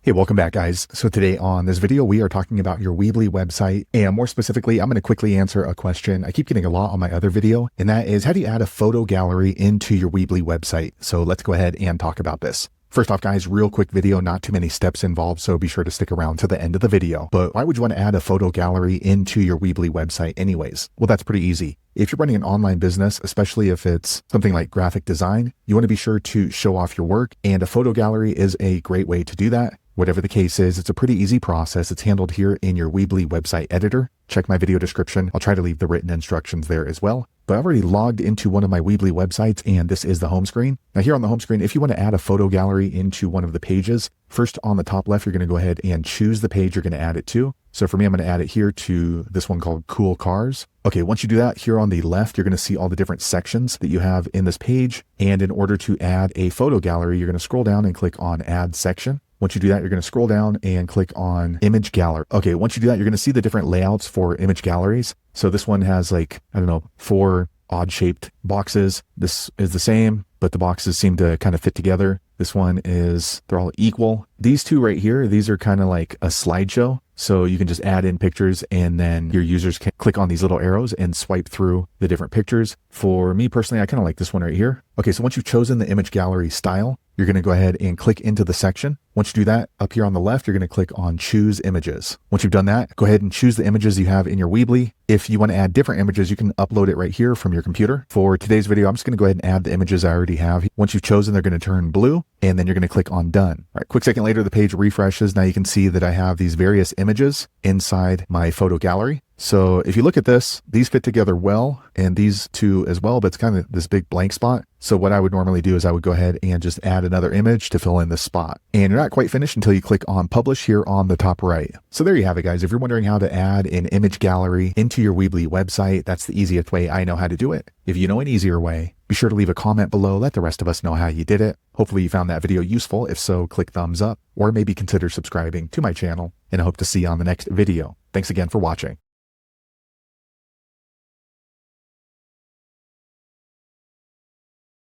Hey, welcome back, guys. So today on this video, we are talking about your Weebly website, and more specifically, I'm going to quickly answer a question I keep getting a lot on my other video, and that is, how do you add a photo gallery into your Weebly website? So let's go ahead and talk about this. First off, guys, real quick video, not too many steps involved, so be sure to stick around to the end of the video. But why would you want to add a photo gallery into your Weebly website anyways? Well, that's pretty easy. If you're running an online business, especially if it's something like graphic design, you want to be sure to show off your work, and a photo gallery is a great way to do that. Whatever the case is, it's a pretty easy process. It's handled here in your Weebly website editor. Check my video description. I'll try to leave the written instructions there as well. But I've already logged into one of my Weebly websites, and this is the home screen. Now here on the home screen, if you want to add a photo gallery into one of the pages, first on the top left, you're going to go ahead and choose the page you're going to add it to. So for me, I'm going to add it here to this one called Cool Cars. Okay, once you do that, here on the left, you're going to see all the different sections that you have in this page. And in order to add a photo gallery, you're going to scroll down and click on Add Section. Once you do that, you're going to scroll down and click on Image Gallery. Okay, once you do that, you're going to see the different layouts for image galleries. So this one has 4 odd-shaped boxes. This is the same, but the boxes seem to kind of fit together. This one they're all equal. These two right here, these are kind of like a slideshow. So you can just add in pictures and then your users can click on these little arrows and swipe through the different pictures. For me personally, I kind of like this one right here. Okay, so once you've chosen the image gallery style, you're going to go ahead and click into the section. Once you do that, up here on the left, you're going to click on Choose Images. Once you've done that, go ahead and choose the images you have in your Weebly. If you want to add different images, you can upload it right here from your computer. For today's video, I'm just going to go ahead and add the images I already have. Once you've chosen, they're going to turn blue, and then you're going to click on Done. All right, quick second later, the page refreshes. Now you can see that I have these various images inside my photo gallery. So if you look at this, these fit together well, and these two as well, but it's kind of this big blank spot. So what I would normally do is I would go ahead and just add another image to fill in this spot. And you're not quite finished until you click on Publish here on the top right. So there you have it, guys. If you're wondering how to add an image gallery into your Weebly website, that's the easiest way I know how to do it. If you know an easier way, be sure to leave a comment below. Let the rest of us know how you did it. Hopefully you found that video useful. If so, click thumbs up or maybe consider subscribing to my channel, and I hope to see you on the next video. Thanks again for watching.